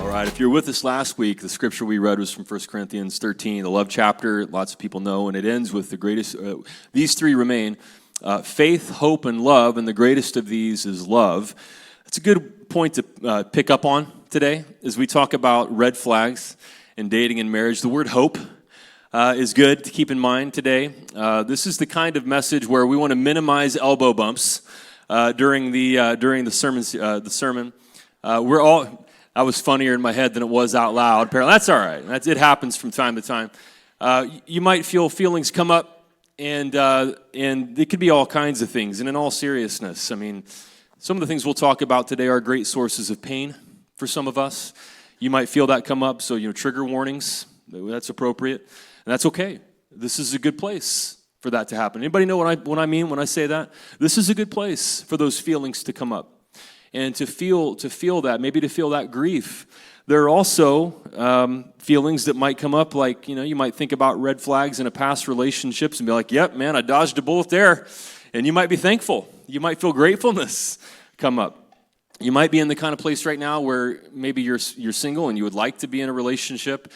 All right, if you're with us last week, the scripture we read was from 1 Corinthians 13, the love chapter. Lots of people know, and it ends with the greatest. These three remain, faith, hope, and love, and the greatest of these is love. It's a good point to pick up on today as we talk about red flags in dating and marriage. The word hope is good to keep in mind today. This is the kind of message where we want to minimize elbow bumps during the sermon. That was funnier in my head than it was out loud. Apparently, that's all right. It happens from time to time. You might feel feelings come up, and it could be all kinds of things. And in all seriousness, I mean, some of the things we'll talk about today are great sources of pain for some of us. You might feel that come up, so trigger warnings. That's appropriate, and that's okay. This is a good place for that to happen. Anybody know what I mean when I say that? This is a good place for those feelings to come up. And to feel that, maybe to feel that grief. There are also feelings that might come up, like, you might think about red flags in a past relationships and be like, yep, man, I dodged a bullet there. And you might be thankful. You might feel gratefulness come up. You might be in the kind of place right now where maybe you're single and you would like to be in a relationship.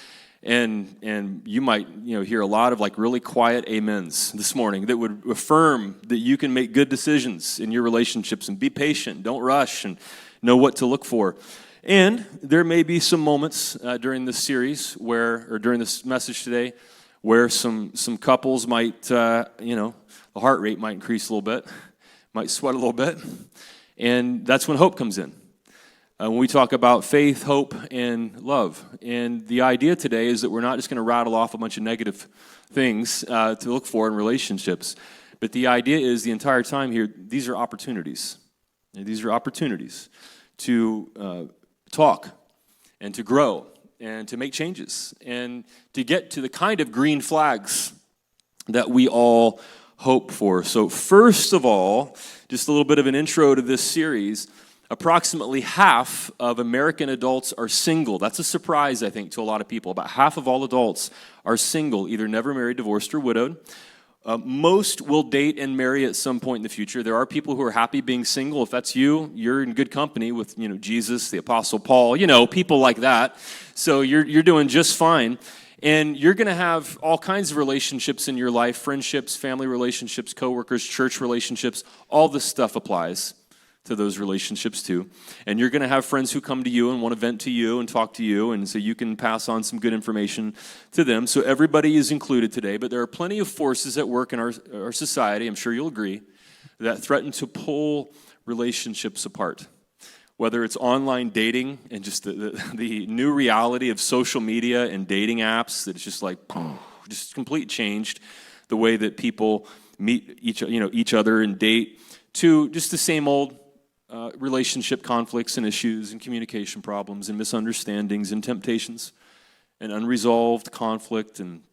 And you might hear a lot of really quiet amens this morning that would affirm that you can make good decisions in your relationships and be patient, don't rush, and know what to look for. And there may be some moments during this series or during this message today where some couples might, the heart rate might increase a little bit, might sweat a little bit, and that's when hope comes in. When we talk about faith, hope, and love. And the idea today is that we're not just going to rattle off a bunch of negative things to look for in relationships. But the idea is the entire time here, these are opportunities. These are opportunities to talk and to grow and to make changes and to get to the kind of green flags that we all hope for. So first of all, just a little bit of an intro to this series. Approximately half of American adults are single. That's a surprise, I think, to a lot of people. About half of all adults are single, either never married, divorced, or widowed. Most will date and marry at some point in the future. There are people who are happy being single. If that's you, you're in good company with, Jesus, the Apostle Paul, people like that. So you're doing just fine. And you're going to have all kinds of relationships in your life, friendships, family relationships, coworkers, church relationships. All this stuff applies to those relationships too. And you're going to have friends who come to you and want to vent to you and talk to you, and so you can pass on some good information to them. So everybody is included today, but there are plenty of forces at work in our society, I'm sure you'll agree, that threaten to pull relationships apart. Whether it's online dating and just the new reality of social media and dating apps that it's just completely changed the way that people meet each other and date, to just the same old relationship conflicts and issues and communication problems and misunderstandings and temptations and unresolved conflict and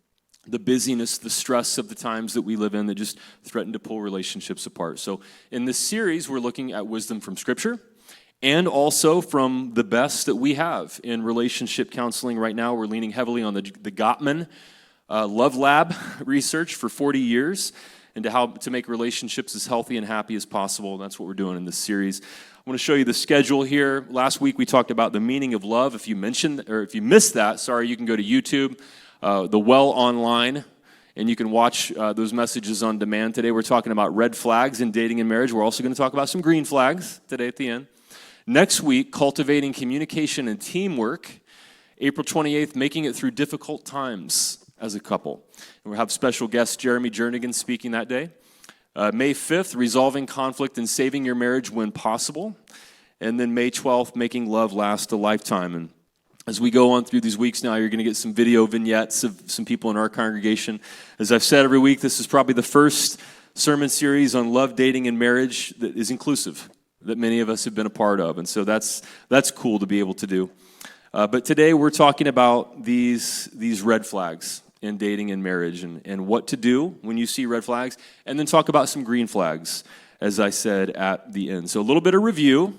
the busyness, the stress of the times that we live in that just threaten to pull relationships apart. So in this series, we're looking at wisdom from Scripture and also from the best that we have in relationship counseling right now. We're leaning heavily on the Gottman Love Lab research for 40 years. And to how to make relationships as healthy and happy as possible. That's what we're doing in this series. I want to show you the schedule here. Last week we talked about the meaning of love. If you missed that, you can go to YouTube, the Well Online, and you can watch those messages on demand. Today we're talking about red flags in dating and marriage. We're also going to talk about some green flags today at the end. Next week, cultivating communication and teamwork. April 28th, making it through difficult times as a couple. And we'll have special guest Jeremy Jernigan speaking that day. May 5th, resolving conflict and saving your marriage when possible. And then May 12th, making love last a lifetime. And as we go on through these weeks now, you're going to get some video vignettes of some people in our congregation. As I've said every week, this is probably the first sermon series on love, dating, and marriage that is inclusive, that many of us have been a part of. And so that's cool to be able to do. But today we're talking about these red flags in dating and marriage and what to do when you see red flags, and then talk about some green flags, as I said at the end. So a little bit of review.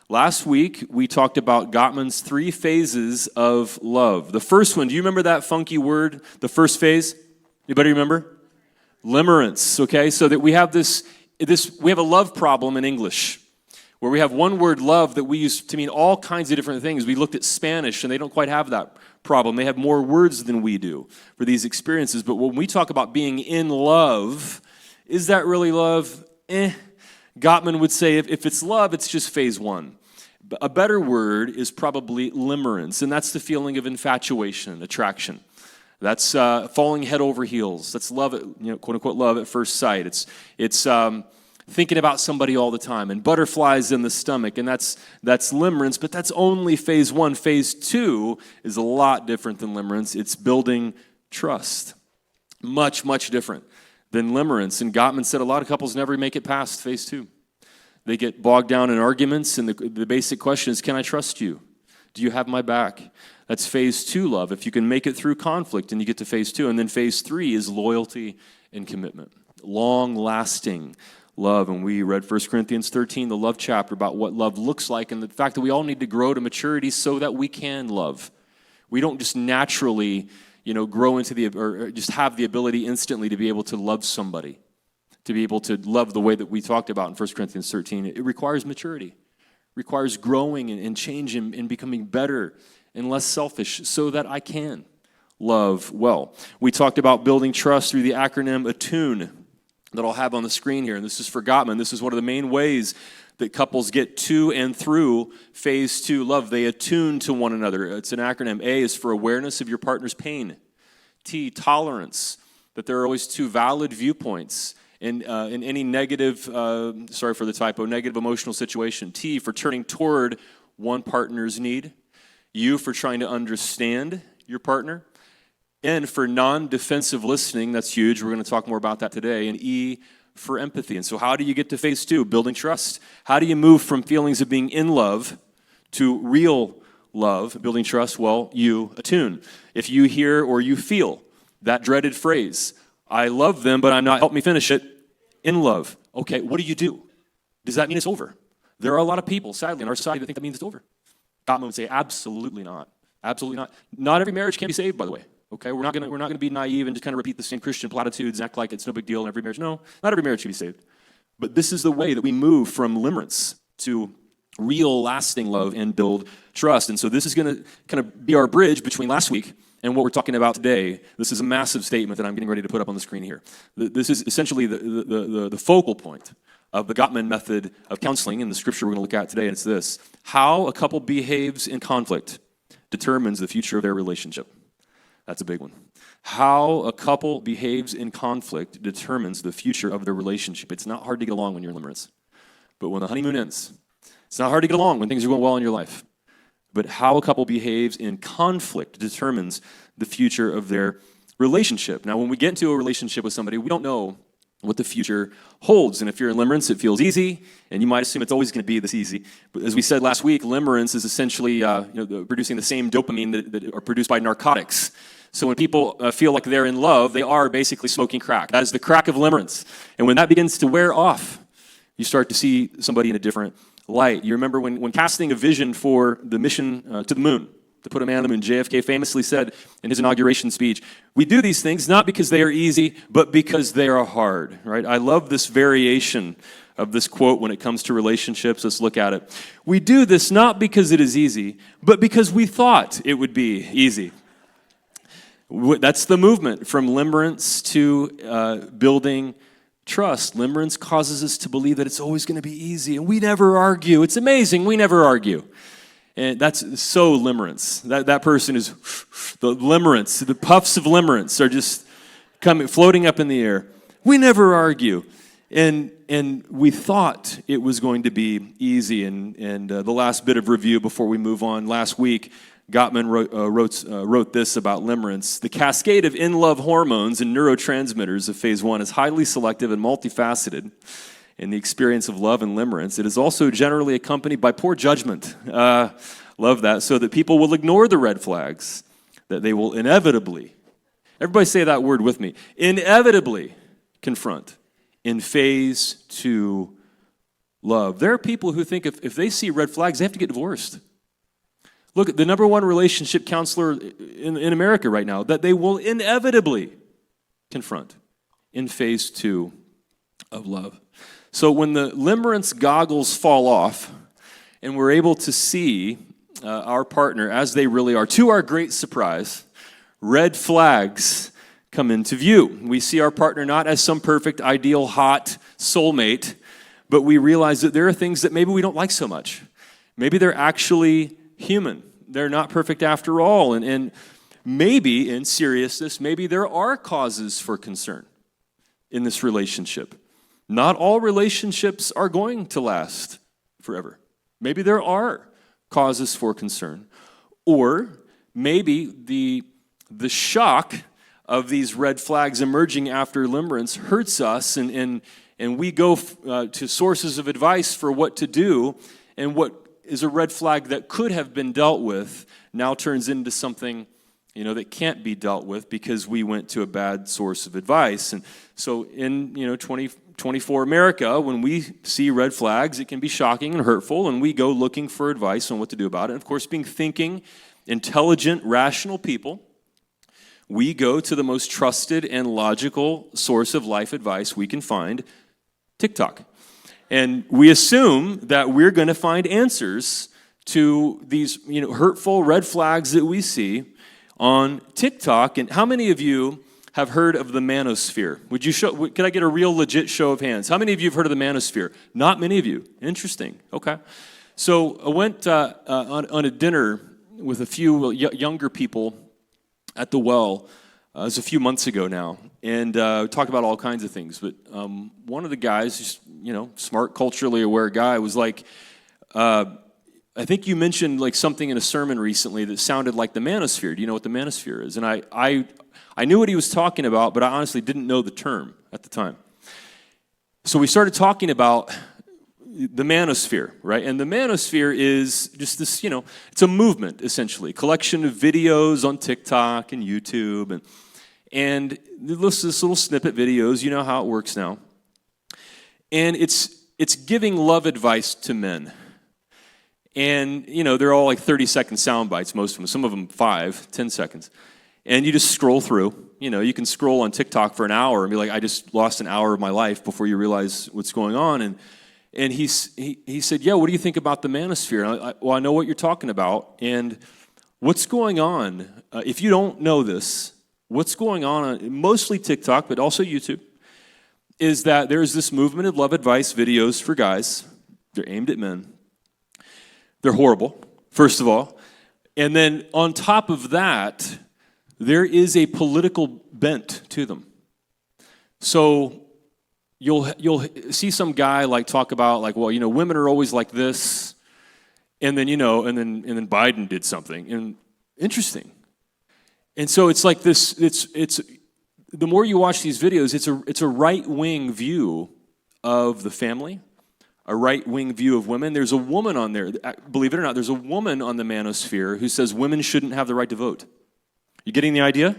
Last week, we talked about Gottman's 3 phases of love. The first one, do you remember that funky word, the first phase? Anybody remember? Limerence, okay? So that we have we have a love problem in English. where we have one word, love, that we use to mean all kinds of different things. We looked at Spanish, and they don't quite have that problem. They have more words than we do for these experiences. But when we talk about being in love, is that really love? Gottman would say if it's love, it's just phase one. A better word is probably limerence, and that's the feeling of infatuation, attraction. That's falling head over heels. That's love, quote unquote, love at first sight. It's thinking about somebody all the time, and butterflies in the stomach, and that's limerence, but that's only phase one. Phase two is a lot different than limerence. It's building trust. Much, much different than limerence. And Gottman said a lot of couples never make it past phase two. They get bogged down in arguments, and the basic question is, can I trust you? Do you have my back? That's phase two love. If you can make it through conflict, and you get to phase two. And then phase three is loyalty and commitment. Long-lasting love. And we read 1 Corinthians 13, the love chapter, about what love looks like, and the fact that we all need to grow to maturity so that we can love. We don't just naturally, grow into or just have the ability instantly to be able to love somebody, to be able to love the way that we talked about in 1 Corinthians 13. It requires maturity. It requires growing and change and becoming better and less selfish so that I can love well. We talked about building trust through the acronym ATTUNE that I'll have on the screen here. And this is for Gottman. This is one of the main ways that couples get to and through phase two love. They attune to one another. It's an acronym. A is for awareness of your partner's pain. T, tolerance, that there are always two valid viewpoints in any negative, sorry for the typo, negative emotional situation. T, for turning toward one partner's need. U, for trying to understand your partner. N, for non-defensive listening. That's huge. We're going to talk more about that today. And E, for empathy. And so how do you get to phase two? Building trust. How do you move from feelings of being in love to real love, building trust? Well, you attune. If you hear or you feel that dreaded phrase, I love them, but I'm not, help me finish it, in love. Okay, what do you do? Does that mean it's over? There are a lot of people, sadly, in our society that think that means it's over. Gottman would say, absolutely not. Absolutely not. Not every marriage can be saved, by the way. Okay, we're not gonna be naive and just kind of repeat the same Christian platitudes and act like it's no big deal in every marriage. No, not every marriage can be saved. But this is the way that we move from limerence to real, lasting love and build trust. And so this is going to kind of be our bridge between last week and what we're talking about today. This is a massive statement that I'm getting ready to put up on the screen here. This is essentially the focal point of the Gottman method of counseling in the scripture we're going to look at today, and it's this: how a couple behaves in conflict determines the future of their relationship. That's a big one. How a couple behaves in conflict determines the future of their relationship. It's not hard to get along when you're in limerence. But when the honeymoon ends, it's not hard to get along when things are going well in your life. But how a couple behaves in conflict determines the future of their relationship. Now, when we get into a relationship with somebody, we don't know what the future holds. And if you're in limerence, it feels easy, and you might assume it's always going to be this easy. But as we said last week, limerence is essentially producing the same dopamine that are produced by narcotics. So when people feel like they're in love, they are basically smoking crack. That is the crack of limerence. And when that begins to wear off, you start to see somebody in a different light. You remember when casting a vision for the mission to the moon, to put a man on the moon, JFK famously said in his inauguration speech, we do these things not because they are easy, but because they are hard, right? I love this variation of this quote when it comes to relationships. Let's look at it. We do this not because it is easy, but because we thought it would be easy. That's the movement from limerence to building trust. Limerence causes us to believe that it's always going to be easy, and we never argue. It's amazing, we never argue. And that's so limerence. That person is the limerence. The puffs of limerence are just floating up in the air. We never argue. And we thought it was going to be easy. And the last bit of review before we move on. Last week, Gottman wrote this about limerence. The cascade of in-love hormones and neurotransmitters of phase one is highly selective and multifaceted. In the experience of love and limerence, it is also generally accompanied by poor judgment. Love that. So that people will ignore the red flags, that they will inevitably, everybody say that word with me, inevitably confront in phase two love. There are people who think if they see red flags, they have to get divorced. Look at the number one relationship counselor in America right now, that they will inevitably confront in phase two of love. So when the limerence goggles fall off and we're able to see our partner as they really are, to our great surprise, red flags come into view. We see our partner not as some perfect, ideal, hot soulmate, but we realize that there are things that maybe we don't like so much. Maybe they're actually human. They're not perfect after all. And maybe, in seriousness, maybe there are causes for concern in this relationship. Not all relationships are going to last forever. Maybe there are causes for concern. Or maybe the shock of these red flags emerging after limerence hurts us, and we go to sources of advice for what to do, and what is a red flag that could have been dealt with now turns into something that can't be dealt with because we went to a bad source of advice. And so in 2024 America, when we see red flags, it can be shocking and hurtful, and we go looking for advice on what to do about it. And of course, being thinking, intelligent, rational people, we go to the most trusted and logical source of life advice we can find, TikTok. And we assume that we're going to find answers to these hurtful red flags that we see on TikTok. And how many of you have heard of the Manosphere? Could I get a real legit show of hands? How many of you have heard of the Manosphere? Not many of you. Interesting. Okay. So I went on a dinner with a few younger people at the Well. It was a few months ago now, and we talked about all kinds of things. But one of the guys, just smart, culturally aware guy, was like, I think you mentioned like something in a sermon recently that sounded like the Manosphere. Do you know what the Manosphere is? And I knew what he was talking about, but I honestly didn't know the term at the time. So we started talking about the Manosphere, right? And the Manosphere is just this, it's a movement, essentially. Collection of videos on TikTok and YouTube, and this little snippet videos, you know how it works now. And it's giving love advice to men. And, they're all like 30-second sound bites, most of them. Some of them 5, 10 seconds. And you just scroll through. You can scroll on TikTok for an hour and be like, I just lost an hour of my life before you realize what's going on. And he said, yeah, what do you think about the Manosphere? And I know what you're talking about. And what's going on, if you don't know this, what's going on mostly TikTok, but also YouTube, is that there's this movement of love advice videos for guys. They're aimed at men. They're horrible, first of all. And then on top of that, there is a political bent to them. So you'll see some guy like talk about like, well, women are always like this, and then and then Biden did something, and interesting. And so it's like this. It's the more you watch these videos, it's a right-wing view of the family, a right-wing view of women. There's a woman on there, believe it or not, there's a woman on the Manosphere who says women shouldn't have the right to vote. You getting the idea?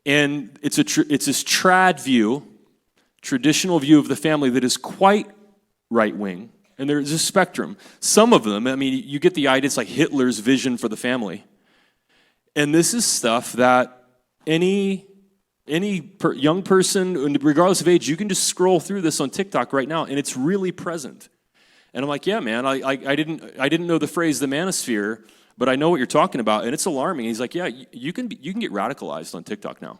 And it's this trad view, traditional view of the family that is quite right-wing, and there's a spectrum. Some of them, you get the idea, it's like Hitler's vision for the family. And this is stuff that any young person, regardless of age, you can just scroll through this on TikTok right now, and it's really present. And I'm like, yeah, man, I didn't know the phrase the Manosphere, but I know what you're talking about, and it's alarming. He's like, yeah, you can get radicalized on TikTok now.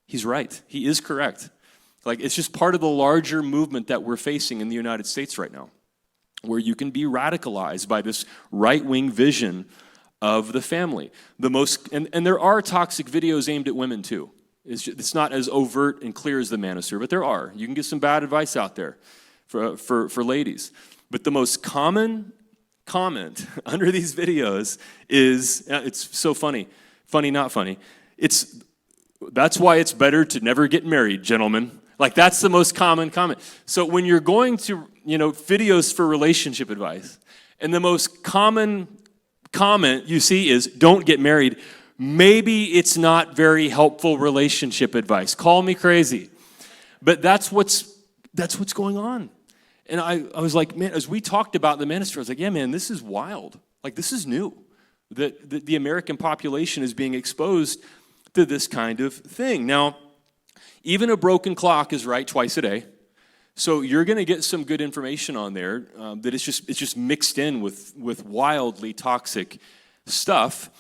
He's right. He is correct. Like, it's just part of the larger movement that we're facing in the United States right now, where you can be radicalized by this right-wing vision of the family. And there are toxic videos aimed at women too. It's not as overt and clear as the Manosphere, but there are. You can get some bad advice out there for ladies. But the most common comment under these videos is, it's so funny, not funny. That's why it's better to never get married, gentlemen. Like, that's the most common comment. So when you're going to, videos for relationship advice, and the most common comment you see is, don't get married, maybe it's not very helpful relationship advice. Call me crazy. But that's what's going on. And I was like, man, as we talked about the Manosphere, I was like, yeah, man, this is wild. Like, this is new. That the American population is being exposed to this kind of thing. Now, even a broken clock is right twice a day. So you're going to get some good information on there that it's just mixed in with wildly toxic stuff.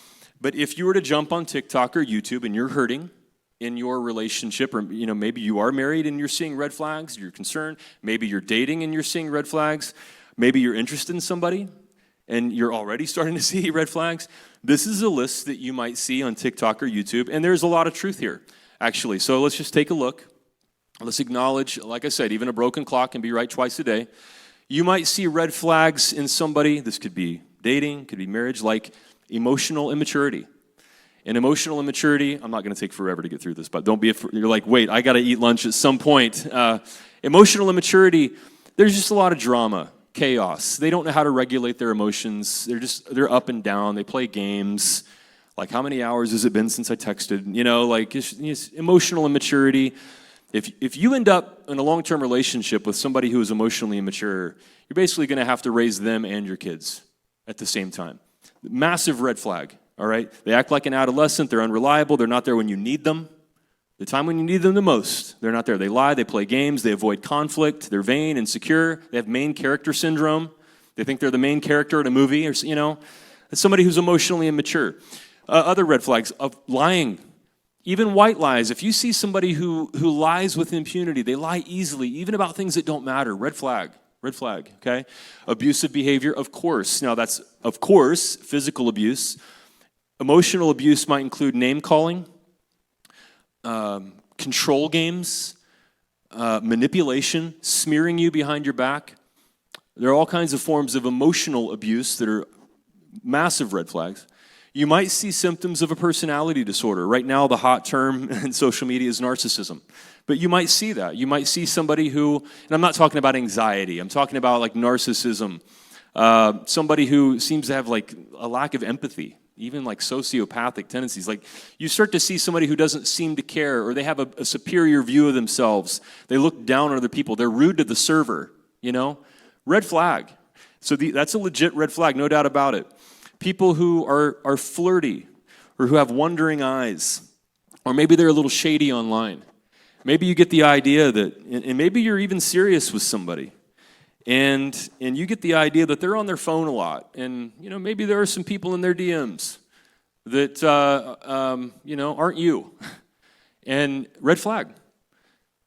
But if you were to jump on TikTok or YouTube and you're hurting in your relationship, or maybe you are married and you're seeing red flags, you're concerned, maybe you're dating and you're seeing red flags, maybe you're interested in somebody and you're already starting to see red flags, this is a list that you might see on TikTok or YouTube, and there's a lot of truth here, actually. So let's just take a look. Let's acknowledge, like I said, even a broken clock can be right twice a day. You might see red flags in somebody. This could be dating, could be marriage, like emotional immaturity. And emotional immaturity, I'm not going to take forever to get through this, but don't be afraid. You're like, wait, I got to eat lunch at some point. Emotional immaturity, there's just a lot of drama, chaos. They don't know how to regulate their emotions. They're up and down. They play games. Like, how many hours has it been since I texted? It's emotional immaturity. If you end up in a long-term relationship with somebody who is emotionally immature, you're basically going to have to raise them and your kids at the same time. Massive red flag, all right? They act like an adolescent. They're unreliable. They're not there when you need them. The time when you need them the most, they're not there. They lie. They play games. They avoid conflict. They're vain, insecure. They have main character syndrome. They think they're the main character in a movie, or it's somebody who's emotionally immature. Other red flags of lying. Even white lies. If you see somebody who lies with impunity, they lie easily, even about things that don't matter. Red flag, okay? Abusive behavior, of course. Now that's, of course, physical abuse. Emotional abuse might include name calling, control games, manipulation, smearing you behind your back. There are all kinds of forms of emotional abuse that are massive red flags. You might see symptoms of a personality disorder. Right now, the hot term in social media is narcissism. But you might see that. You might see somebody who, and I'm not talking about anxiety, I'm talking about like narcissism. Somebody who seems to have like a lack of empathy, even like sociopathic tendencies. Like you start to see somebody who doesn't seem to care, or they have a superior view of themselves. They look down on other people. They're rude to the server, Red flag. So that's a legit red flag, no doubt about it. People who are flirty or who have wandering eyes, or maybe they're a little shady online. Maybe you get the idea that, and maybe you're even serious with somebody, and you get the idea that they're on their phone a lot, and maybe there are some people in their DMs that aren't you. And red flag.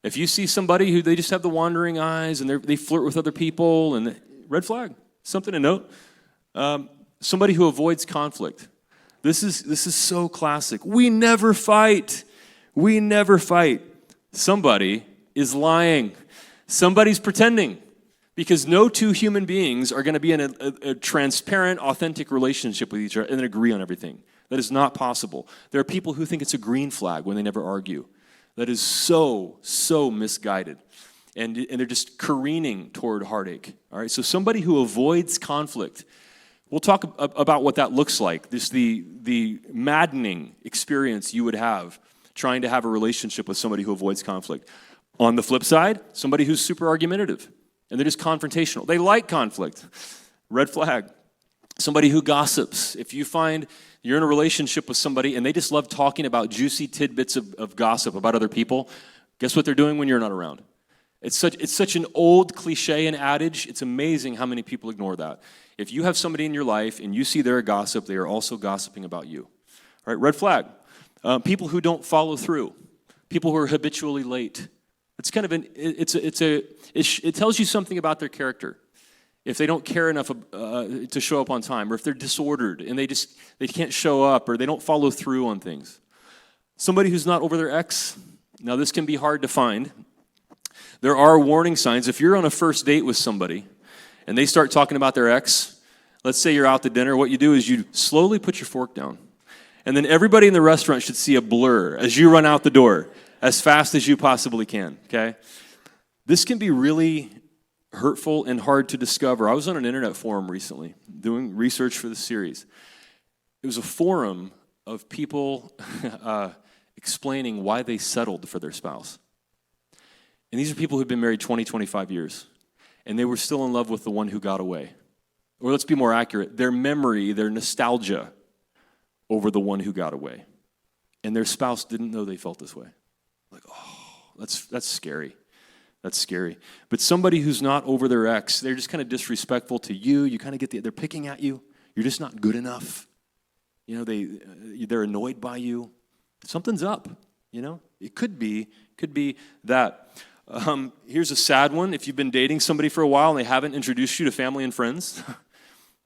If you see somebody who they just have the wandering eyes and they flirt with other people, and red flag, something to note. Somebody who avoids conflict. This is so classic. We never fight. We never fight. Somebody is lying. Somebody's pretending. Because no two human beings are going to be in a transparent, authentic relationship with each other and agree on everything. That is not possible. There are people who think it's a green flag when they never argue. That is so misguided. And they're just careening toward heartache. All right. So somebody who avoids conflict. We'll talk about what that looks like. This the maddening experience you would have trying to have a relationship with somebody who avoids conflict. On the flip side, somebody who's super argumentative and they're just confrontational. They like conflict. Red flag. Somebody who gossips. If you find you're in a relationship with somebody and they just love talking about juicy tidbits of gossip about other people, guess what they're doing when you're not around? It's such an old cliche and adage. It's amazing how many people ignore that. If you have somebody in your life and you see they're a gossip, they are also gossiping about you. All right, red flag. People who don't follow through. People who are habitually late. It's kind of it tells you something about their character. If they don't care enough to show up on time, or if they're disordered and they can't show up, or they don't follow through on things. Somebody who's not over their ex. Now this can be hard to find. There are warning signs. If you're on a first date with somebody and they start talking about their ex, let's say you're out to dinner, what you do is you slowly put your fork down. And then everybody in the restaurant should see a blur as you run out the door as fast as you possibly can, okay? This can be really hurtful and hard to discover. I was on an internet forum recently doing research for the series. It was a forum of people explaining why they settled for their spouse. And these are people who've been married 20, 25 years, and they were still in love with the one who got away. Or let's be more accurate, their memory, their nostalgia over the one who got away. And their spouse didn't know they felt this way. Like, oh, that's scary. That's scary. But somebody who's not over their ex, they're just kind of disrespectful to you. You kind of get they're picking at you. You're just not good enough. They're annoyed by you. Something's up, It could be that. Here's a sad one. If you've been dating somebody for a while and they haven't introduced you to family and friends,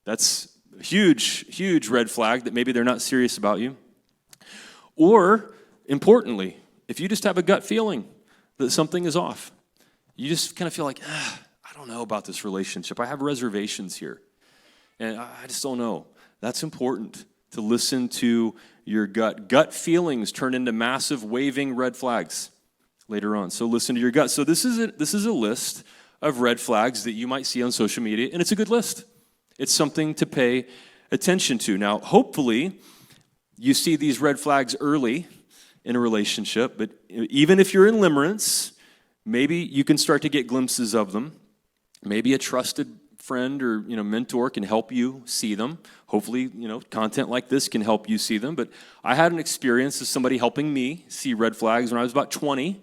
that's a huge, huge red flag that maybe they're not serious about you. Or, importantly, if you just have a gut feeling that something is off, you just kind of feel like, I don't know about this relationship. I have reservations here, and I just don't know. That's important to listen to your gut. Gut feelings turn into massive waving red flags later on. So listen to your gut. So this is a list of red flags that you might see on social media, and it's a good list. It's something to pay attention to. Now, hopefully, you see these red flags early in a relationship, but even if you're in limerence, maybe you can start to get glimpses of them. Maybe a trusted friend or mentor can help you see them. Hopefully, content like this can help you see them. But I had an experience of somebody helping me see red flags when I was about 20.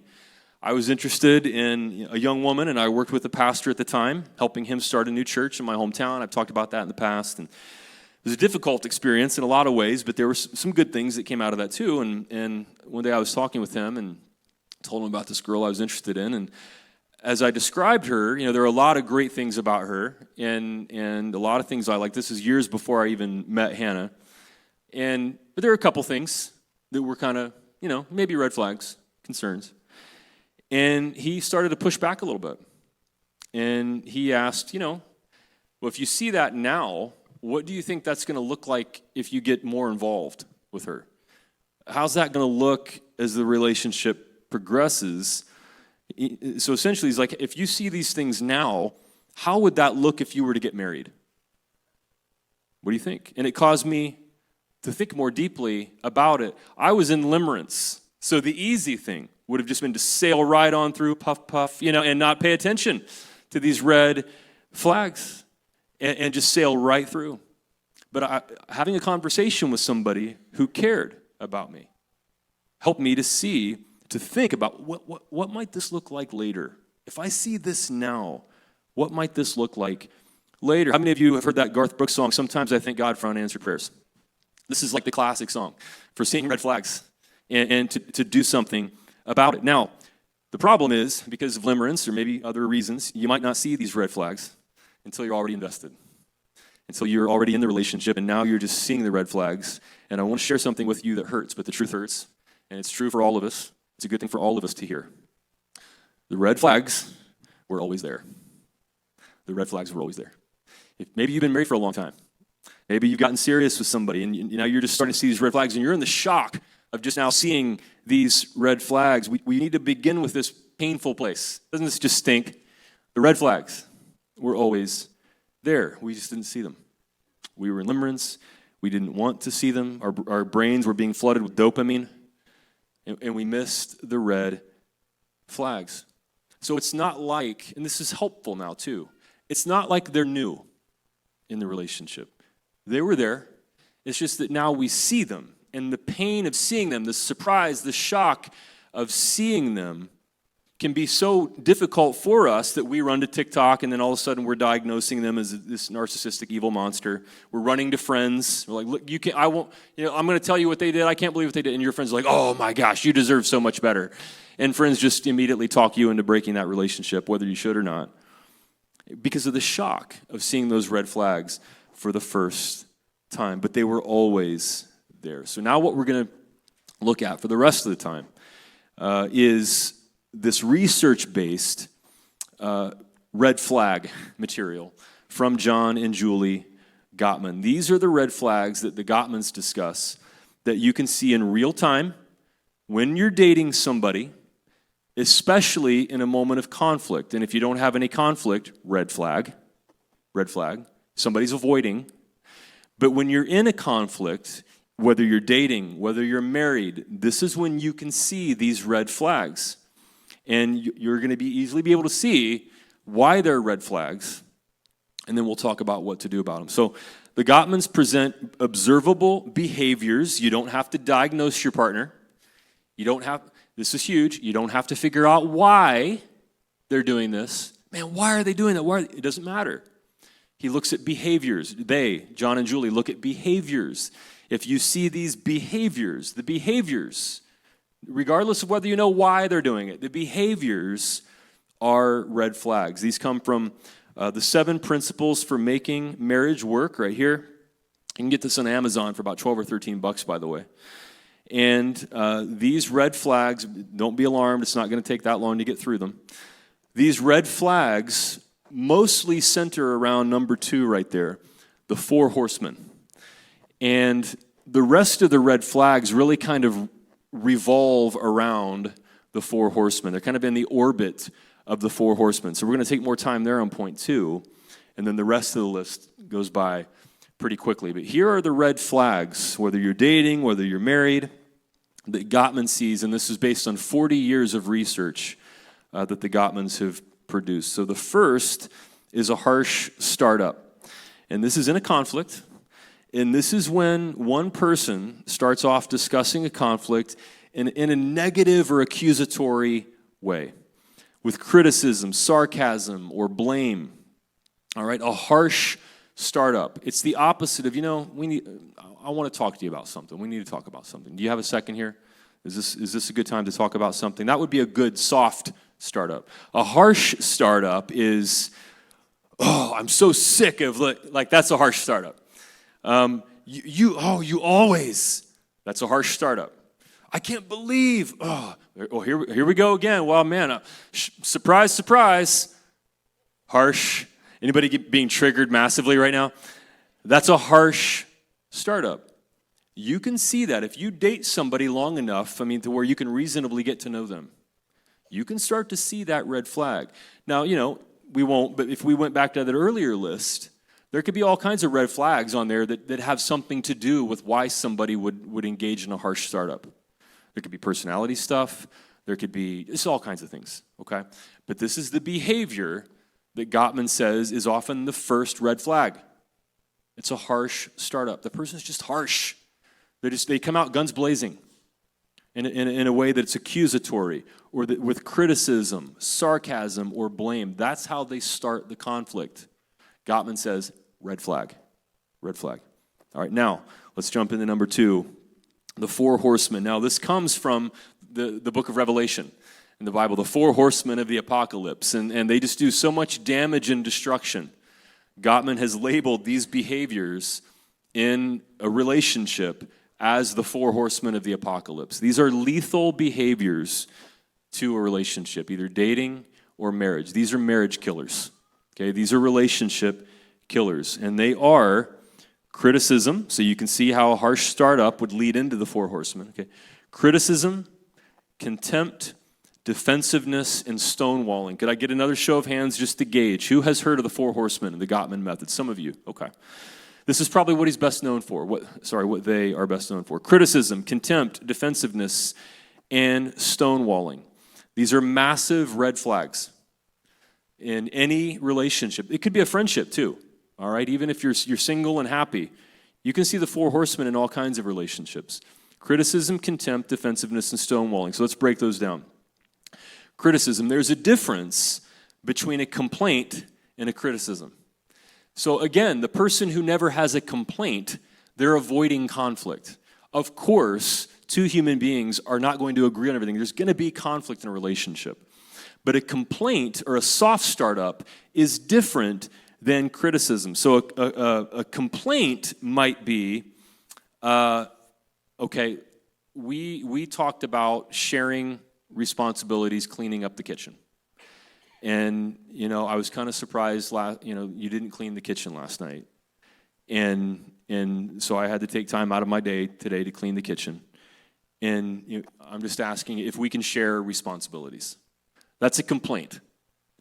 I was interested in a young woman, and I worked with a pastor at the time, helping him start a new church in my hometown. I've talked about that in the past. And it was a difficult experience in a lot of ways, but there were some good things that came out of that too. And one day I was talking with him and told him about this girl I was interested in. And as I described her, there are a lot of great things about her and a lot of things I like. This is years before I even met Hannah. But there are a couple things that were kind of, maybe red flags, concerns. And he started to push back a little bit. And he asked, well, if you see that now, what do you think that's going to look like if you get more involved with her? How's that going to look as the relationship progresses? So essentially, he's like, if you see these things now, how would that look if you were to get married? What do you think? And it caused me to think more deeply about it. I was in limerence, so the easy thing would have just been to sail right on through, puff, puff, and not pay attention to these red flags and just sail right through. But having a conversation with somebody who cared about me helped me to think about what might this look like later? If I see this now, what might this look like later? How many of you have heard that Garth Brooks song, Sometimes I Thank God for Unanswered Prayers? This is like the classic song for seeing red flags and to do something about it. Now, the problem is, because of limerence or maybe other reasons, you might not see these red flags until you're already invested, until you're already in the relationship, and now you're just seeing the red flags. And I want to share something with you that hurts, but the truth hurts, and it's true for all of us. It's a good thing for all of us to hear. The red flags were always there. The red flags were always there. Maybe you've been married for a long time. Maybe you've gotten serious with somebody, and now you're just starting to see these red flags, and you're in the shock of just now seeing these red flags. We need to begin with this painful place. Doesn't this just stink? The red flags were always there. We just didn't see them. We were in limerence. We didn't want to see them. Our brains were being flooded with dopamine. And we missed the red flags. So it's not like, and this is helpful now too, it's not like they're new in the relationship. They were there. It's just that now we see them. And the pain of seeing them, the surprise, the shock of seeing them can be so difficult for us that we run to TikTok and then all of a sudden we're diagnosing them as this narcissistic evil monster. We're running to friends. We're like, look, I'm going to tell you what they did. I can't believe what they did. And your friends are like, oh my gosh, you deserve so much better. And friends just immediately talk you into breaking that relationship, whether you should or not, because of the shock of seeing those red flags for the first time. But they were always there. So now what we're going to look at for the rest of the time is this research-based red flag material from John and Julie Gottman. These are the red flags that the Gottmans discuss that you can see in real time when you're dating somebody, especially in a moment of conflict. And if you don't have any conflict, red flag, somebody's avoiding. But when you're in a conflict, whether you're dating, whether you're married, this is when you can see these red flags. And you're going to easily be able to see why they're red flags, and then we'll talk about what to do about them. So the Gottmans present observable behaviors. You don't have to diagnose your partner. This is huge, you don't have to figure out why they're doing this. Man, why are they doing that? It doesn't matter. He looks at behaviors. John and Julie, look at behaviors. If you see these behaviors, the behaviors, regardless of whether you know why they're doing it, the behaviors are red flags. These come from the 7 principles for making marriage work right here. You can get this on Amazon for about 12 or 13 bucks, by the way. And these red flags, don't be alarmed, it's not going to take that long to get through them. These red flags mostly center around number 2 right there, the Four Horsemen. And the rest of the red flags really kind of revolve around the Four Horsemen. They're kind of in the orbit of the Four Horsemen. So we're going to take more time there on point 2, and then the rest of the list goes by pretty quickly. But here are the red flags, whether you're dating, whether you're married, that Gottman sees, and this is based on 40 years of research that the Gottmans have produced. So the first is a harsh startup. And this is in a conflict, and this is when one person starts off discussing a conflict in a negative or accusatory way, with criticism, sarcasm, or blame. All right, a harsh startup. It's the opposite of, I want to talk to you about something. We need to talk about something. Do you have a second here? Is this a good time to talk about something? That would be a good soft startup. A harsh startup is, I'm so sick of, like that's a harsh startup. You always, that's a harsh startup. I can't believe, here we go again. Well, man, surprise, surprise, harsh. Anybody being triggered massively right now? That's a harsh startup. You can see that if you date somebody long enough, to where you can reasonably get to know them. You can start to see that red flag. Now, we won't, but if we went back to that earlier list, there could be all kinds of red flags on there that have something to do with why somebody would engage in a harsh startup. There could be personality stuff. There could be, it's all kinds of things, okay? But this is the behavior that Gottman says is often the first red flag. It's a harsh startup. The person's just harsh. They come out guns blazing in a way that's accusatory or with criticism, sarcasm, or blame. That's how they start the conflict. Gottman says, red flag, red flag. All right, now let's jump into number 2, the Four Horsemen. Now this comes from the book of Revelation. In the Bible, the Four Horsemen of the Apocalypse, and they just do so much damage and destruction. Gottman has labeled these behaviors in a relationship as the Four Horsemen of the Apocalypse. These are lethal behaviors to a relationship, either dating or marriage. These are marriage killers. Okay, these are relationship killers, and they are criticism. So you can see how a harsh startup would lead into the Four Horsemen. Okay, criticism, contempt, defensiveness, and stonewalling. Could I get another show of hands just to gauge? Who has heard of the Four Horsemen and the Gottman method? Some of you. Okay. This is probably what he's best known for. What they are best known for. Criticism, contempt, defensiveness, and stonewalling. These are massive red flags in any relationship. It could be a friendship too. All right? Even if you're single and happy, you can see the Four Horsemen in all kinds of relationships. Criticism, contempt, defensiveness, and stonewalling. So let's break those down. Criticism. There's a difference between a complaint and a criticism. So again, the person who never has a complaint, they're avoiding conflict. Of course, 2 human beings are not going to agree on everything. There's going to be conflict in a relationship. But a complaint or a soft startup is different than criticism. So a complaint might be, okay, we talked about sharing responsibilities, cleaning up the kitchen. And, I was kind of surprised, you didn't clean the kitchen last night. And so I had to take time out of my day today to clean the kitchen. And I'm just asking if we can share responsibilities. That's a complaint.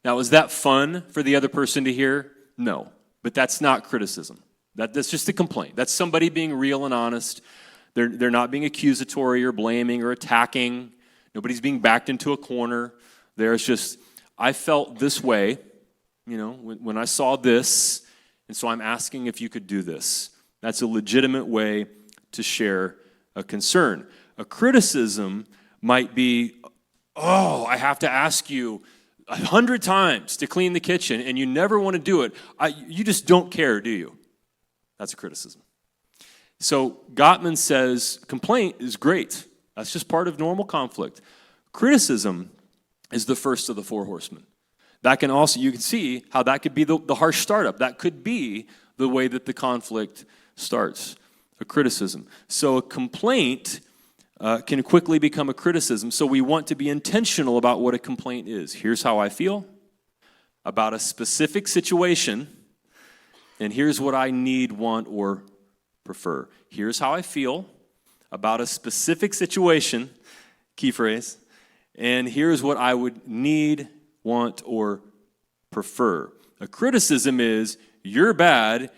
Now, is that fun for the other person to hear? No, but that's not criticism. That's just a complaint. That's somebody being real and honest. They're not being accusatory or blaming or attacking. Nobody's being backed into a corner. There's just, I felt this way, when I saw this, and so I'm asking if you could do this. That's a legitimate way to share a concern. A criticism might be, I have to ask you, 100 times to clean the kitchen and you never want to do it, you just don't care, do you? That's a criticism. So Gottman says complaint is great. That's just part of normal conflict. Criticism is the first of the four horsemen. That can also, you can see how that could be the harsh startup. That could be the way that the conflict starts, a criticism. So a complaint can quickly become a criticism. So we want to be intentional about what a complaint is. Here's how I feel about a specific situation, and here's what I need, want, or prefer. Here's how I feel about a specific situation, key phrase, and here's what I would need, want, or prefer. A criticism is, you're bad,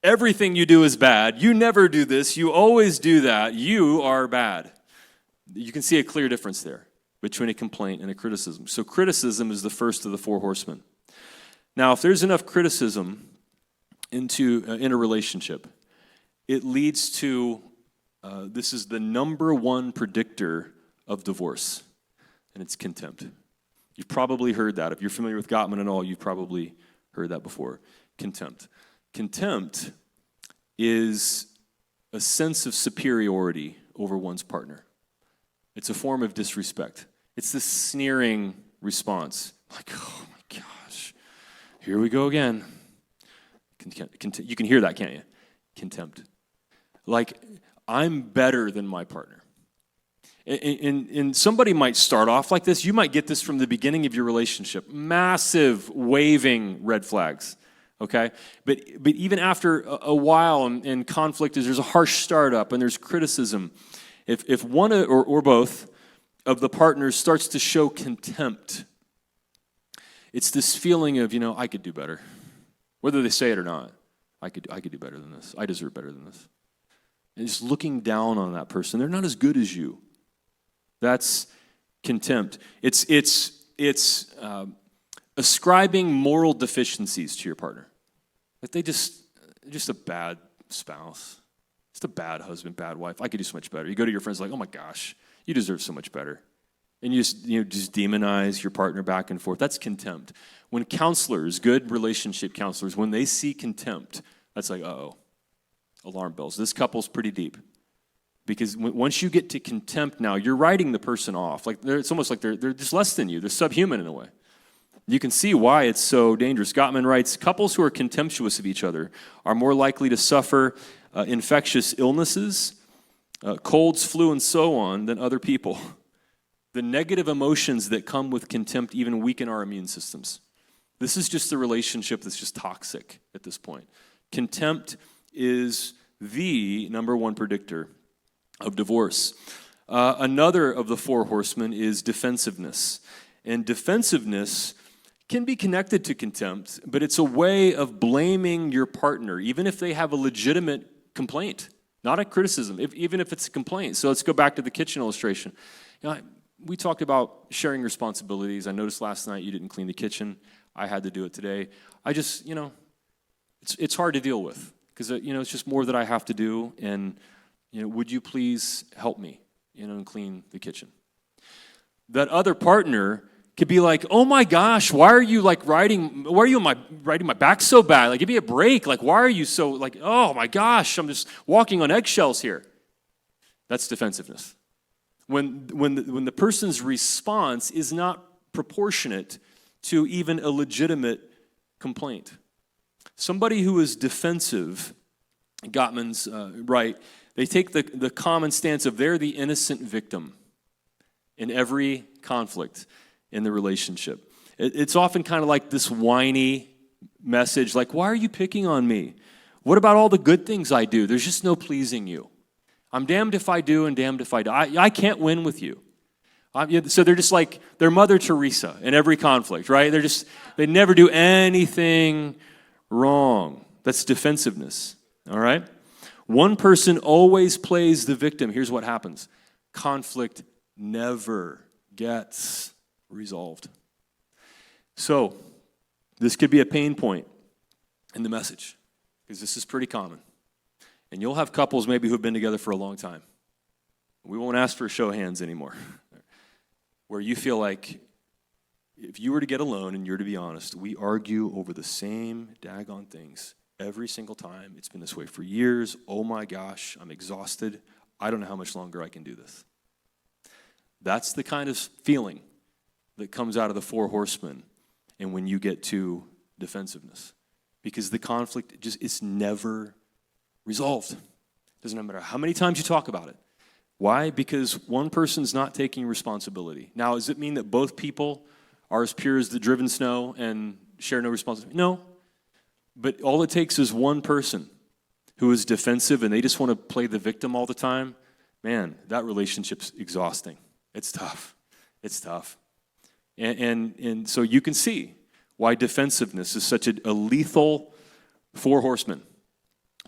everything you do is bad, you never do this, you always do that, you are bad. You can see a clear difference there between a complaint and a criticism. So criticism is the first of the four horsemen. Now, if there's enough criticism in a relationship, it leads to, this is the number one predictor of divorce, and it's contempt. You've probably heard that. If you're familiar with Gottman and all, you've probably heard that before. Contempt. Contempt is a sense of superiority over one's partner. It's a form of disrespect. It's this sneering response. Like, oh my gosh, here we go again. You can hear that, can't you? Contempt. Like, I'm better than my partner. And somebody might start off like this. You might get this from the beginning of your relationship. Massive, waving red flags, okay? But even after a while and conflict, there's a harsh startup and there's criticism. If one or both of the partners starts to show contempt, it's this feeling of, I could do better. Whether they say it or not, I could do better than this. I deserve better than this. And just looking down on that person. They're not as good as you. That's contempt. It's ascribing moral deficiencies to your partner. Like they're just a bad spouse. Just a bad husband, bad wife. I could do so much better. You go to your friends like, oh my gosh, you deserve so much better. And you just demonize your partner back and forth. That's contempt. When counselors, good relationship counselors, when they see contempt, that's like, uh-oh, alarm bells. This couple's pretty deep. Because once you get to contempt now, you're writing the person off. Like it's almost like they're just less than you. They're subhuman in a way. You can see why it's so dangerous. Gottman writes, couples who are contemptuous of each other are more likely to suffer infectious illnesses, colds, flu, and so on than other people. The negative emotions that come with contempt even weaken our immune systems. This is just a relationship that's just toxic at this point. Contempt is the number one predictor of divorce. Another of the four horsemen is defensiveness. And defensiveness can be connected to contempt, but it's a way of blaming your partner, even if they have a legitimate complaint, not a criticism, even if it's a complaint. So let's go back to the kitchen illustration. We talked about sharing responsibilities. I noticed last night you didn't clean the kitchen. I had to do it today. I just, it's hard to deal with because, it's just more that I have to do. And, would you please help me, and clean the kitchen? That other partner could be like, oh my gosh, why are you riding my back so bad? Like, give me a break. Like, why are you so oh my gosh, I'm just walking on eggshells here. That's defensiveness. When the person's response is not proportionate to even a legitimate complaint. Somebody who is defensive, Gottman's right, they take the common stance of they're the innocent victim in every conflict in the relationship. It's often kind of like this whiny message, like, why are you picking on me? What about all the good things I do? There's just no pleasing you. I'm damned if I do and damned if I do. I can't win with you. So they're just like, they're Mother Teresa in every conflict, right? They never do anything wrong. That's defensiveness, all right? One person always plays the victim. Here's what happens. Conflict never gets resolved. So this could be a pain point in the message because this is pretty common. And you'll have couples maybe who have been together for a long time. We won't ask for a show of hands anymore. Where you feel like if you were to get alone and you're to be honest, we argue over the same daggone things every single time. It's been this way for years. Oh my gosh, I'm exhausted. I don't know how much longer I can do this. That's the kind of feeling that comes out of the Four Horsemen and when you get to defensiveness. Because the conflict it's never resolved. Doesn't matter how many times you talk about it. Why? Because one person's not taking responsibility. Now, does it mean that both people are as pure as the driven snow and share no responsibility? No. But all it takes is one person who is defensive and they just want to play the victim all the time. Man, that relationship's exhausting. It's tough. It's tough. And so you can see why defensiveness is such a lethal four horsemen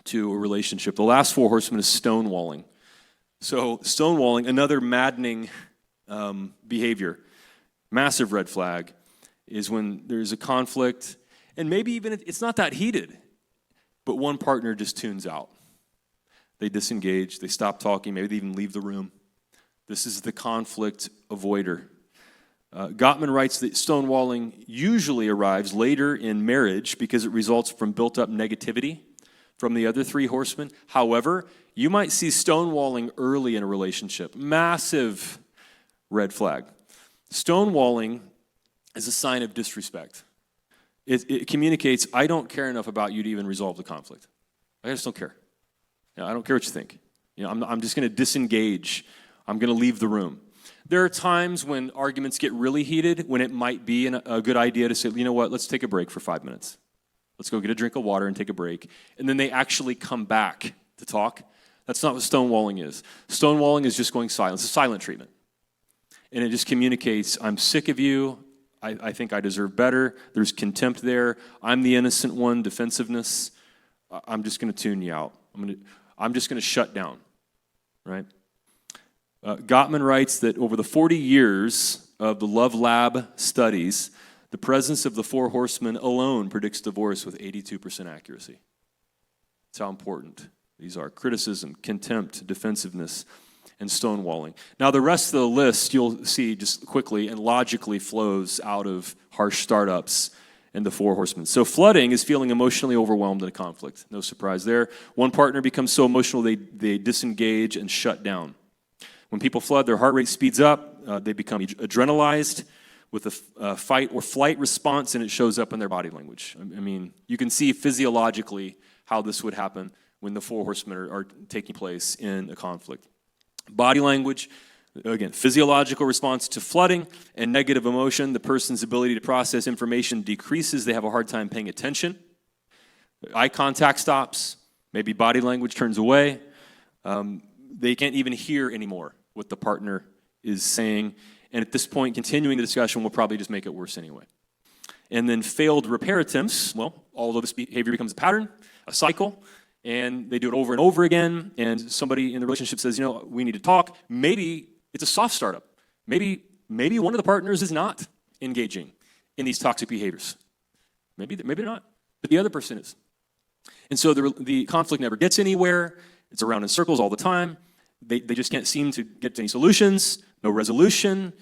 to a relationship. The last four horsemen is stonewalling. So stonewalling, another maddening behavior, massive red flag, is when there's a conflict, and maybe even it's not that heated, but one partner just tunes out. They disengage, they stop talking, maybe they even leave the room. This is the conflict avoider. Gottman writes that stonewalling usually arrives later in marriage because it results from built-up negativity from the other three horsemen. However, you might see stonewalling early in a relationship. Massive red flag. Stonewalling is a sign of disrespect. It communicates, I don't care enough about you to even resolve the conflict. I just don't care. I don't care what you think. I'm just going to disengage. I'm going to leave the room. There are times when arguments get really heated, when it might be a good idea to say, you know what, let's take a break for 5 minutes. Let's go get a drink of water and take a break. And then they actually come back to talk. That's not what stonewalling is. Stonewalling is just going silent. It's a silent treatment. And it just communicates, I'm sick of you. I think I deserve better. There's contempt there. I'm the innocent one, defensiveness. I'm just going to tune you out. I'm just going to shut down, right? Gottman writes that over the 40 years of the Love Lab studies, the presence of the Four Horsemen alone predicts divorce with 82% accuracy. That's how important these are. Criticism, contempt, defensiveness, and stonewalling. Now, the rest of the list, you'll see just quickly and logically flows out of harsh startups and the Four Horsemen. So flooding is feeling emotionally overwhelmed in a conflict. No surprise there. One partner becomes so emotional they disengage and shut down. When people flood, their heart rate speeds up. They become adrenalized with a fight or flight response, and it shows up in their body language. I mean, you can see physiologically how this would happen when the Four Horsemen are taking place in a conflict. Body language, again, physiological response to flooding and negative emotion. The person's ability to process information decreases. They have a hard time paying attention. Eye contact stops. Maybe body language turns away. They can't even hear anymore what the partner is saying. And at this point, continuing the discussion will probably just make it worse anyway. And then failed repair attempts, well, all of this behavior becomes a pattern, a cycle, and they do it over and over again, and somebody in the relationship says, we need to talk. Maybe it's a soft startup. Maybe one of the partners is not engaging in these toxic behaviors. Maybe they're not, but the other person is. And so the conflict never gets anywhere. It's around in circles all the time. They just can't seem to get to any solutions, no resolution,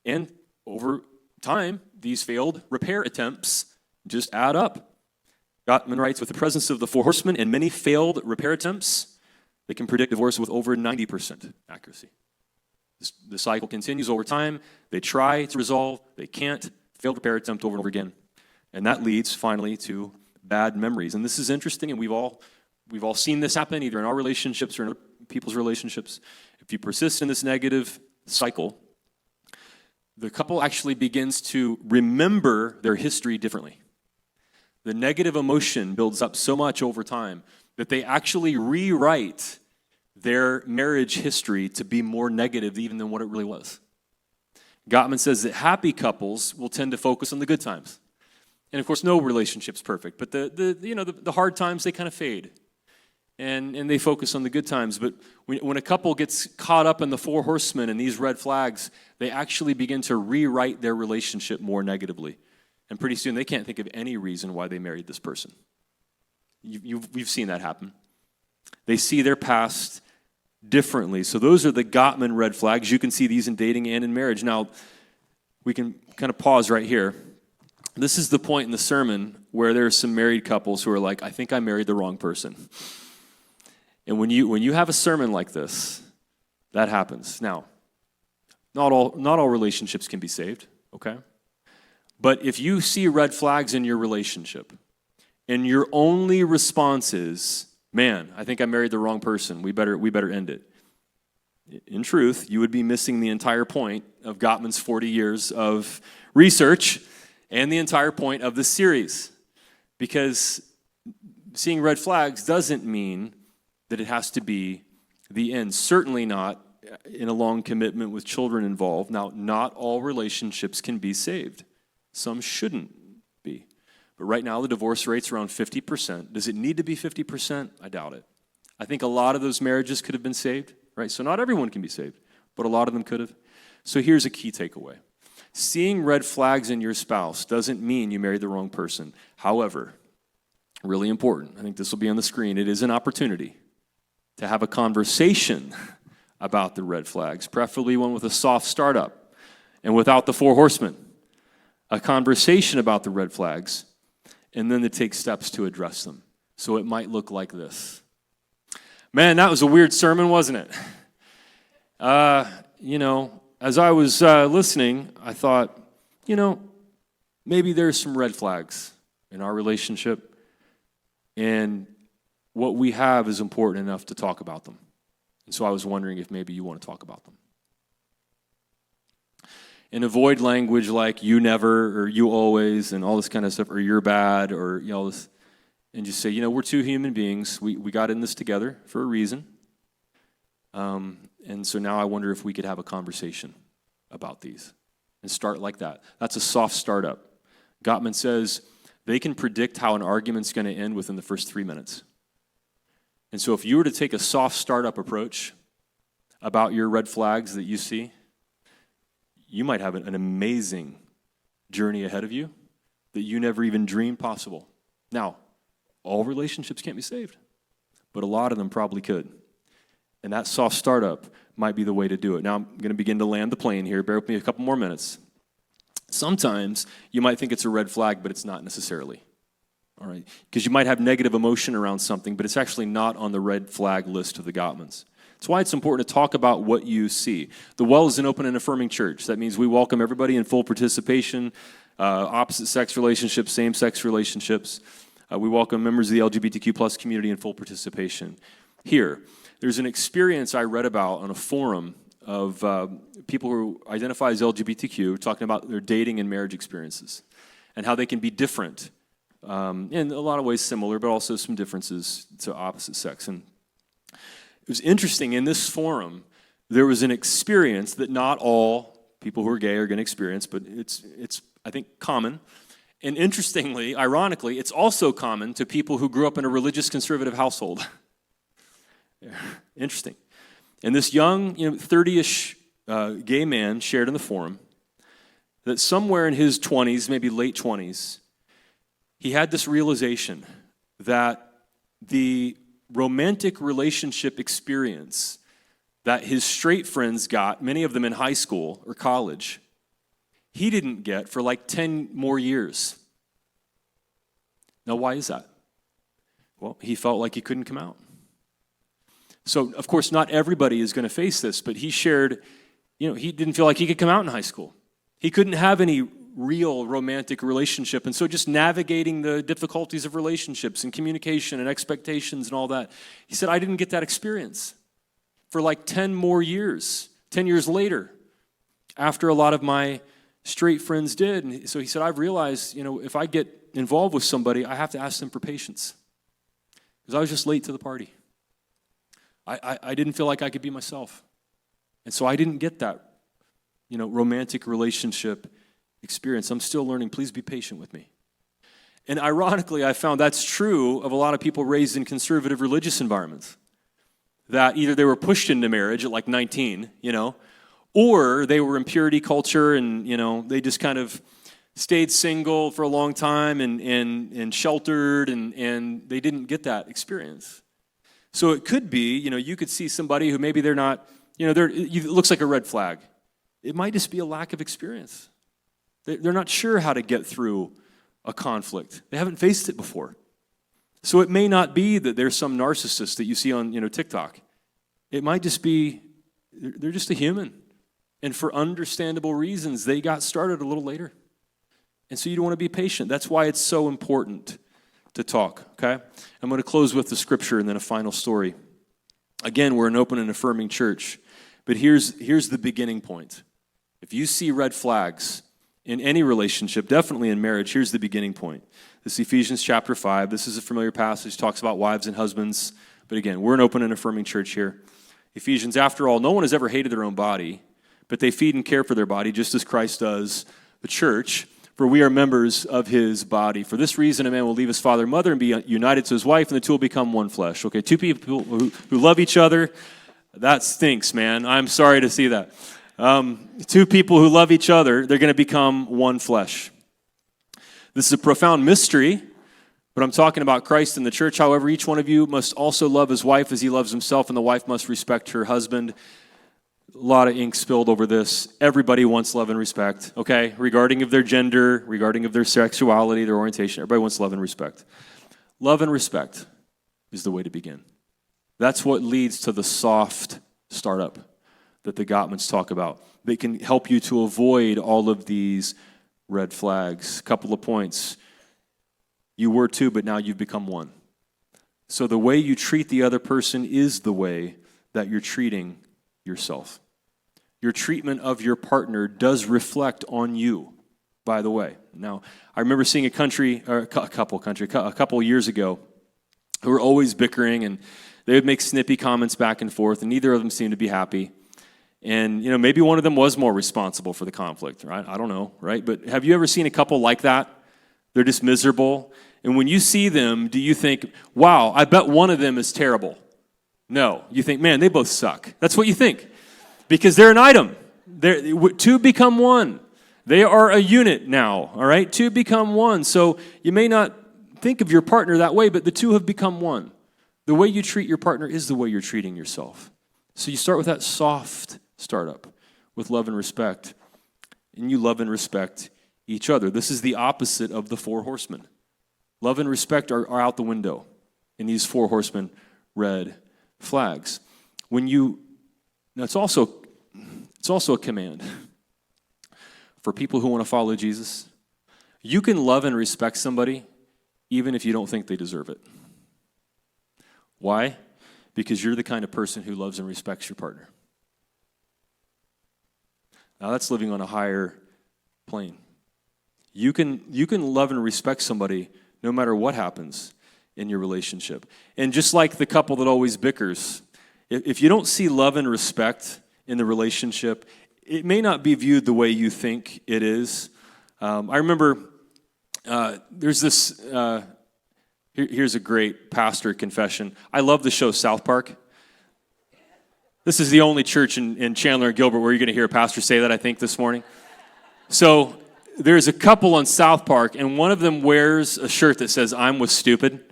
and over time, these failed repair attempts just add up. Gottman writes, with the presence of the Four Horsemen and many failed repair attempts, they can predict divorce with over 90% accuracy. The cycle continues over time. They try to resolve, they can't, failed repair attempt over and over again. And that leads finally to bad memories. And this is interesting, and we've all seen this happen either in our relationships or in other people's relationships. If you persist in this negative cycle, the couple actually begins to remember their history differently. The negative emotion builds up so much over time that they actually rewrite their marriage history to be more negative even than what it really was. Gottman says that happy couples will tend to focus on the good times. And of course, no relationship's perfect, but the hard times, they kind of fade. And they focus on the good times. But when a couple gets caught up in the Four Horsemen and these red flags, they actually begin to rewrite their relationship more negatively. And pretty soon, they can't think of any reason why they married this person. We've seen that happen. They see their past differently. So those are the Gottman red flags. You can see these in dating and in marriage. Now, we can kind of pause right here. This is the point in the sermon where there are some married couples who are like, I think I married the wrong person. And when you have a sermon like this, that happens. Now, not all relationships can be saved, okay? But if you see red flags in your relationship, and your only response is, man, I think I married the wrong person, we better end it. In truth, you would be missing the entire point of Gottman's 40 years of research and the entire point of this series. Because seeing red flags doesn't mean that it has to be the end. Certainly not in a long commitment with children involved. Now, not all relationships can be saved. Some shouldn't be. But right now, the divorce rate's around 50%. Does it need to be 50%? I doubt it. I think a lot of those marriages could have been saved, right? So not everyone can be saved, but a lot of them could have. So here's a key takeaway. Seeing red flags in your spouse doesn't mean you married the wrong person. However, really important, I think this will be on the screen, it is an opportunity to have a conversation about the red flags, preferably one with a soft startup and without the Four Horsemen. A conversation about the red flags, and then to take steps to address them. So it might look like this. Man, that was a weird sermon, wasn't it? As I was listening, I thought, maybe there's some red flags in our relationship, and what we have is important enough to talk about them. And so I was wondering if maybe you want to talk about them. And avoid language like you never or you always and all this kind of stuff, or you're bad, or all this. And just say, we're two human beings. We got in this together for a reason. And so now I wonder if we could have a conversation about these and start like that. That's a soft startup. Gottman says they can predict how an argument's going to end within the first 3 minutes. And so if you were to take a soft startup approach about your red flags that you see, you might have an amazing journey ahead of you that you never even dreamed possible. Now, all relationships can't be saved, but a lot of them probably could. And that soft startup might be the way to do it. Now, I'm going to begin to land the plane here. Bear with me a couple more minutes. Sometimes you might think it's a red flag, but it's not necessarily. All right? Because you might have negative emotion around something, but it's actually not on the red flag list of the Gottmans. That's why it's important to talk about what you see. The Well is an open and affirming church. That means we welcome everybody in full participation, opposite sex relationships, same-sex relationships. We welcome members of the LGBTQ plus community in full participation. Here, there's an experience I read about on a forum of people who identify as LGBTQ talking about their dating and marriage experiences and how they can be different. In a lot of ways similar, but also some differences to opposite sex. And it was interesting, in this forum, there was an experience that not all people who are gay are going to experience, but it's I think, common. And interestingly, ironically, it's also common to people who grew up in a religious conservative household. Interesting. And this young, 30-ish gay man shared in the forum that somewhere in his 20s, maybe late 20s, he had this realization that the romantic relationship experience that his straight friends got, many of them in high school or college, he didn't get for like 10 more years. Now, why is that? Well, he felt like he couldn't come out. So, of course, not everybody is going to face this, but he shared, he didn't feel like he could come out in high school. He couldn't have any real romantic relationship, and so just navigating the difficulties of relationships and communication and expectations and all that, he said, I didn't get that experience for like 10 more years, 10 years later, after a lot of my straight friends did. And so he said, I've realized, if I get involved with somebody, I have to ask them for patience, because I was just late to the party. I didn't feel like I could be myself, and so I didn't get that, romantic relationship experience. I'm still learning. Please be patient with me. And ironically, I found that's true of a lot of people raised in conservative religious environments, that either they were pushed into marriage at like 19, or they were in purity culture and, they just kind of stayed single for a long time and sheltered and they didn't get that experience. So it could be, you could see somebody who maybe they're not, it looks like a red flag. It might just be a lack of experience. They're not sure how to get through a conflict. They haven't faced it before. So it may not be that there's some narcissist that you see on TikTok. It might just be they're just a human. And for understandable reasons, they got started a little later. And so you don't want to be patient. That's why it's so important to talk, okay? I'm going to close with the scripture and then a final story. Again, we're an open and affirming church. But here's the beginning point. If you see red flags in any relationship, definitely in marriage, here's the beginning point. This is Ephesians chapter 5. This is a familiar passage, talks about wives and husbands. But again, we're an open and affirming church here. Ephesians, after all, no one has ever hated their own body, but they feed and care for their body just as Christ does the church, for we are members of his body. For this reason, a man will leave his father and mother and be united to his wife, and the two will become one flesh. Okay, two people who love each other, that stinks, man. I'm sorry to see that. Two people who love each other, they're going to become one flesh. This is a profound mystery, but I'm talking about Christ and the church. However, each one of you must also love his wife as he loves himself, and the wife must respect her husband. A lot of ink spilled over this. Everybody wants love and respect, okay? Regarding of their gender, regarding of their sexuality, their orientation, everybody wants love and respect. Love and respect is the way to begin. That's what leads to the soft startup that the Gottmans talk about. They can help you to avoid all of these red flags. Couple of points. You were two, but now you've become one. So the way you treat the other person is the way that you're treating yourself. Your treatment of your partner does reflect on you, by the way. Now, I remember seeing a couple years ago who were always bickering, and they would make snippy comments back and forth, and neither of them seemed to be happy. And, maybe one of them was more responsible for the conflict, right? I don't know, right? But have you ever seen a couple like that? They're just miserable. And when you see them, do you think, wow, I bet one of them is terrible? No. You think, man, they both suck. That's what you think. Because they're an item. Two become one. They are a unit now, all right? Two become one. So you may not think of your partner that way, but the two have become one. The way you treat your partner is the way you're treating yourself. So you start with that soft startup, with love and respect. And you love and respect each other. This is the opposite of the Four Horsemen. Love and respect are out the window in these Four Horsemen red flags. It's also a command for people who want to follow Jesus. You can love and respect somebody even if you don't think they deserve it. Why? Because you're the kind of person who loves and respects your partner. Now that's living on a higher plane. You can love and respect somebody no matter what happens in your relationship. And just like the couple that always bickers, if you don't see love and respect in the relationship, it may not be viewed the way you think it is. I remember there's this, here's a great pastor confession. I love the show South Park. This is the only church in Chandler and Gilbert where you're going to hear a pastor say that, I think, this morning. So there's a couple on South Park, and one of them wears a shirt that says, "I'm with stupid."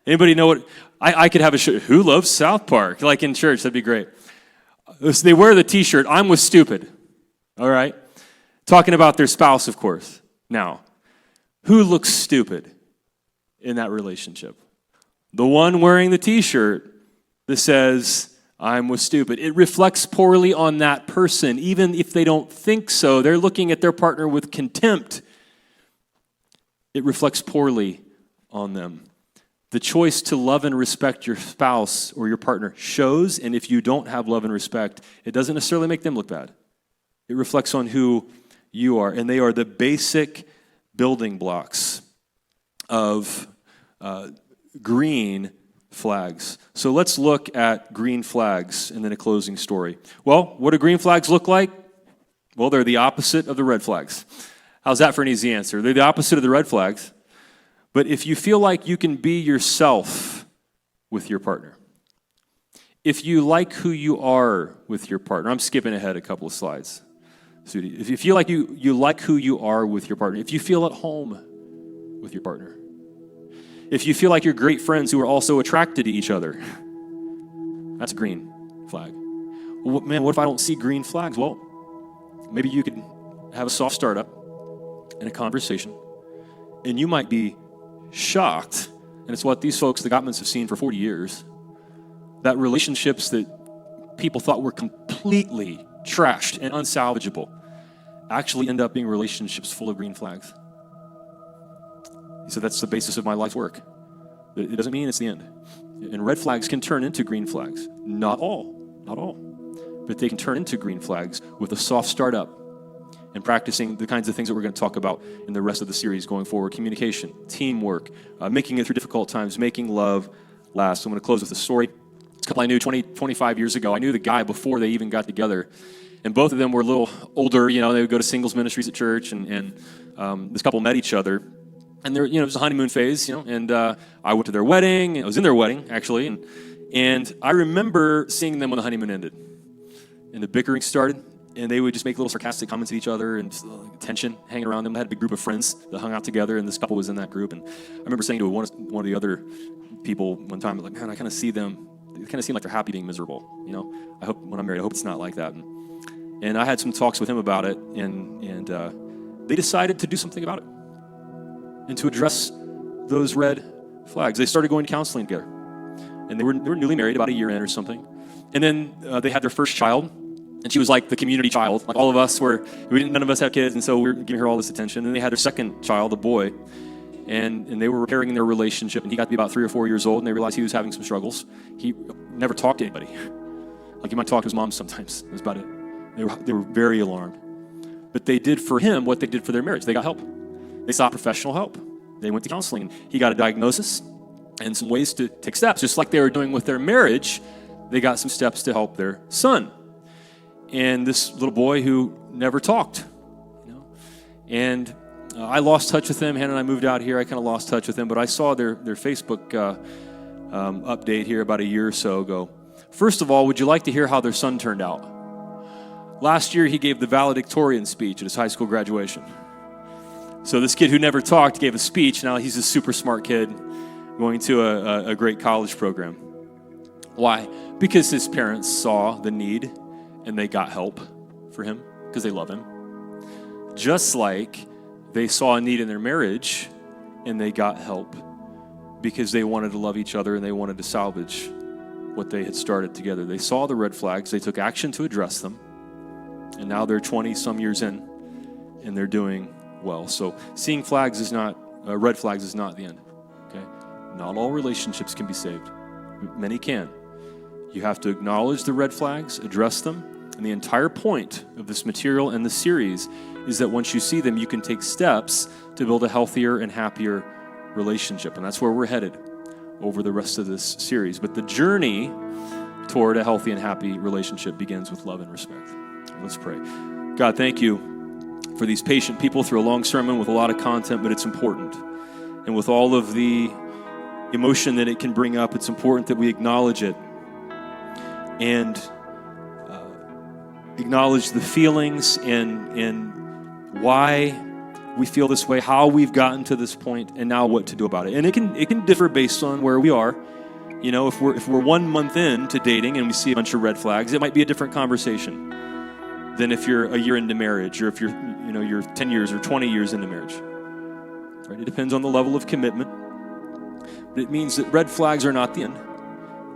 Anybody know what? I could have a shirt. Who loves South Park? Like in church, that'd be great. They wear the t-shirt, "I'm with stupid." All right? Talking about their spouse, of course. Now, who looks stupid in that relationship? The one wearing the t-shirt that says, "I'm with stupid." It reflects poorly on that person. Even if they don't think so, they're looking at their partner with contempt. It reflects poorly on them. The choice to love and respect your spouse or your partner shows, and if you don't have love and respect, it doesn't necessarily make them look bad. It reflects on who you are, and they are the basic building blocks of green flags. So let's look at green flags and then a closing story. Well, what do green flags look like? Well, they're the opposite of the red flags. How's that for an easy answer? They're the opposite of the red flags. But if you feel like you can be yourself with your partner, if you like who you are with your partner, I'm skipping ahead a couple of slides. Sudie, if you feel like you like who you are with your partner, if you feel at home with your partner, if you feel like you're great friends who are also attracted to each other, that's a green flag. Well, man, what if I don't see green flags? Well, maybe you could have a soft startup in a conversation, and you might be shocked, and it's what these folks, the Gottmans, have seen for 40 years, that relationships that people thought were completely trashed and unsalvageable actually end up being relationships full of green flags. He said, that's the basis of my life's work. It doesn't mean it's the end. And red flags can turn into green flags. Not all. But they can turn into green flags with a soft startup and practicing the kinds of things that we're going to talk about in the rest of the series going forward. Communication, teamwork, making it through difficult times, making love last. So I'm going to close with a story. It's a couple I knew 25 years ago. I knew the guy before they even got together. And both of them were a little older. They would go to singles ministries at church. And this couple met each other. And there, it was a honeymoon phase, and I went to their wedding. I was in their wedding, actually. And I remember seeing them when the honeymoon ended. And the bickering started. And they would just make little sarcastic comments at each other and tension hanging around them. They had a big group of friends that hung out together, and this couple was in that group. And I remember saying to one of the other people one time, like, man, I kind of see them. They kind of seem like they're happy being miserable. I hope when I'm married, I hope it's not like that. And I had some talks with him about it, and they decided to do something about it and to address those red flags. They started going to counseling together, and they were newly married, about a year in or something. And then they had their first child. And she was like the community child. Like all of us none of us had kids, and so we were giving her all this attention. And they had their second child, a boy, and they were repairing their relationship. And he got to be about 3 or 4 years old, and they realized he was having some struggles. He never talked to anybody. Like he might talk to his mom sometimes. That's about it. They were very alarmed. But they did for him what they did for their marriage. They got help. They sought professional help. They went to counseling. And he got a diagnosis and some ways to take steps. Just like they were doing with their marriage, they got some steps to help their son. And this little boy who never talked, and I lost touch with him. Hannah and I moved out here. I kind of lost touch with him, but I saw their Facebook update here about a year or so ago. First of all, would you like to hear how their son turned out? Last year, he gave the valedictorian speech at his high school graduation. So this kid who never talked gave a speech. Now he's a super smart kid going to a great college program. Why? Because his parents saw the need and they got help for him because they love him. Just like they saw a need in their marriage and they got help because they wanted to love each other and they wanted to salvage what they had started together. They saw the red flags, they took action to address them, and now they're 20-some years in and they're doing well. So seeing flags is not, red flags is not the end, okay? Not all relationships can be saved. Many can. You have to acknowledge the red flags, address them. And the entire point of this material and the series is that once you see them, you can take steps to build a healthier and happier relationship. And that's where we're headed over the rest of this series. But the journey toward a healthy and happy relationship begins with love and respect. Let's pray. God, thank you for these patient people through a long sermon with a lot of content, but it's important. And with all of the emotion that it can bring up, it's important that we acknowledge it and acknowledge the feelings and why we feel this way, how we've gotten to this point, and now what to do about it. And it can differ based on where we are. If we're 1 month into dating and we see a bunch of red flags, it might be a different conversation than if you're a year into marriage, or if you're 10 years or 20 years into marriage. Right? It depends on the level of commitment. But it means that red flags are not the end.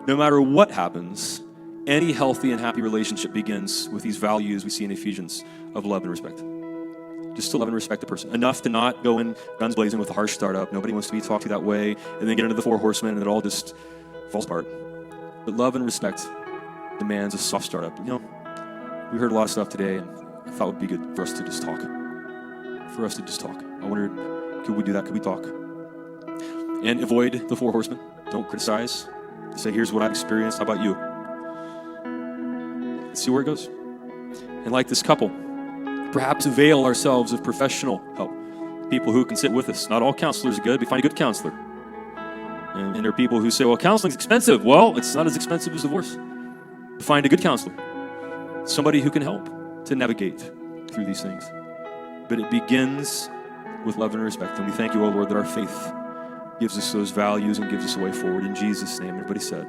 No matter what happens, any healthy and happy relationship begins with these values we see in Ephesians of love and respect. Just to love and respect the person. Enough to not go in guns blazing with a harsh startup. Nobody wants to be talked to that way, and then get into the Four Horsemen and it all just falls apart. But love and respect demands a soft startup. We heard a lot of stuff today, and I thought it would be good for us to just talk. I wondered, could we do that? Could we talk? And avoid the Four Horsemen. Don't criticize. Say, here's what I've experienced. How about you? See where it goes. And like this couple, perhaps avail ourselves of professional help. People who can sit with us. Not all counselors are good, but find a good counselor. And there are people who say, well, counseling's expensive. Well, it's not as expensive as divorce. Find a good counselor. Somebody who can help to navigate through these things. But it begins with love and respect. And we thank you, O Lord, that our faith gives us those values and gives us a way forward. In Jesus' name, everybody said.